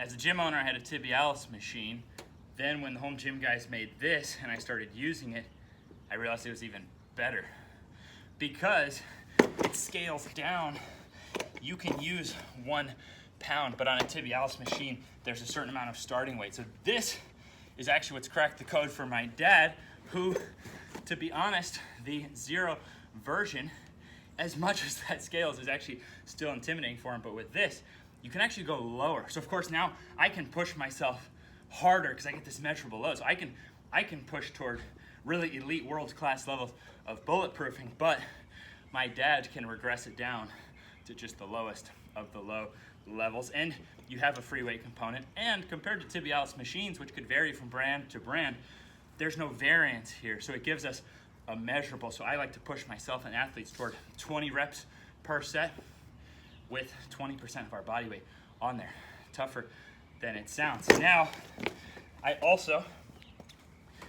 As a gym owner, I had a tibialis machine. Then when the home gym guys made this and I started using it, I realized it was even better because it scales down. You can use 1 pound, but on a tibialis machine, there's a certain amount of starting weight. So this is actually what's cracked the code for my dad, who, to be honest, the 0 version, as much as that scales, is actually still intimidating for him. But with this, you can actually go lower. So of course now I can push myself harder because I get this measurable load. So I can push toward really elite world-class levels of bulletproofing, but my dad can regress it down to just the lowest of the low levels. And you have a free weight component. And compared to tibialis machines, which could vary from brand to brand, there's no variance here. So it gives us a measurable. So I like to push myself and athletes toward 20 reps per set with 20% of our body weight on there. Tougher than it sounds. Now, I also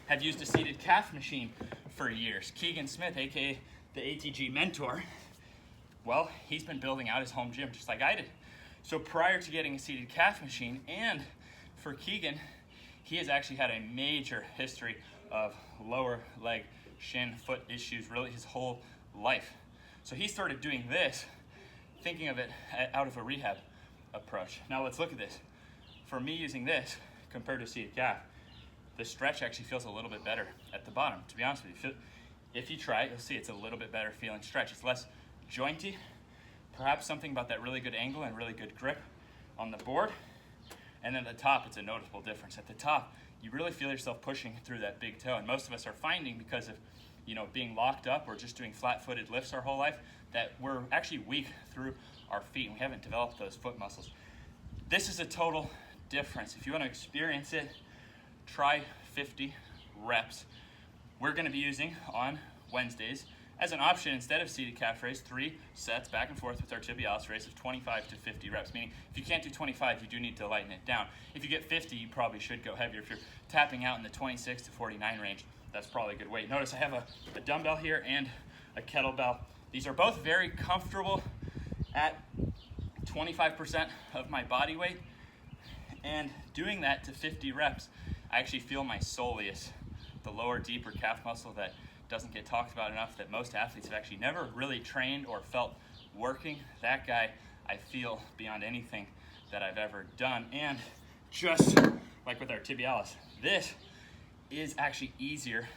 have used a seated calf machine for years. Keegan Smith, aka the ATG mentor, well, he's been building out his home gym just like I did. So prior to getting a seated calf machine, and for Keegan, he has actually had a major history of lower leg, shin, foot issues really his whole life. So he started doing this, thinking of it out of a rehab approach. Now let's look at this. For me using this compared to seated calf, the stretch actually feels a little bit better at the bottom. To be honest with you, if you try it, you'll see it's a little bit better feeling stretch. It's less jointy, perhaps something about that really good angle and really good grip on the board. And then at the top, it's a noticeable difference. At the top, you really feel yourself pushing through that big toe. And most of us are finding, because of being locked up or just doing flat-footed lifts our whole life, that we're actually weak through our feet and we haven't developed those foot muscles. This is a total difference. If you want to experience it, try 50 reps. We're going to be using on Wednesdays as an option, instead of seated calf raise, 3 sets back and forth with our tibialis raise of 25 to 50 reps. Meaning, if you can't do 25, you do need to lighten it down. If you get 50, you probably should go heavier. If you're tapping out in the 26 to 49 range, that's probably a good weight. Notice I have a dumbbell here and a kettlebell. These are both very comfortable at 25% of my body weight. And doing that to 50 reps, I actually feel my soleus, the lower, deeper calf muscle that doesn't get talked about enough, that most athletes have actually never really trained or felt working. That guy, I feel beyond anything that I've ever done. And just like with our tibialis, this is actually easier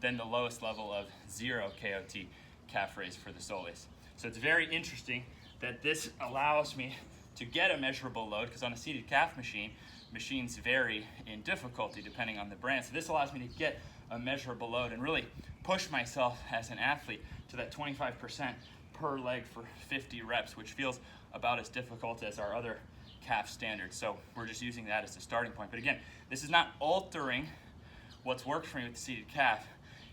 than the lowest level of 0 KOT calf raise for the soleus. So it's very interesting that this allows me to get a measurable load, because on a seated calf machine, machines vary in difficulty depending on the brand. So this allows me to get a measurable load and really push myself as an athlete to that 25% per leg for 50 reps, which feels about as difficult as our other calf standards. So we're just using that as a starting point. But again, this is not altering what's worked for me with the seated calf.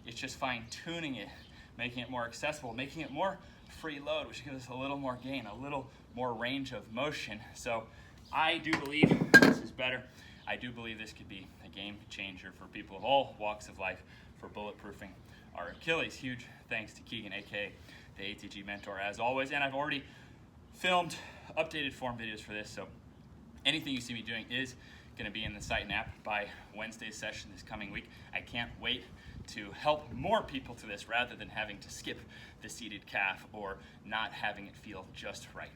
It's just fine-tuning it, making it more accessible, making it more free load, which gives us a little more gain, a little more range of motion. So I do believe this is better. I do believe this could be a game changer for people of all walks of life for bulletproofing our Achilles. Huge thanks to Keegan, aka the ATG mentor, as always. And I've already filmed updated form videos for this, so anything you see me doing is going to be in the site and app by Wednesday's session this coming week. I can't wait to help more people to this rather than having to skip the seated calf or not having it feel just right.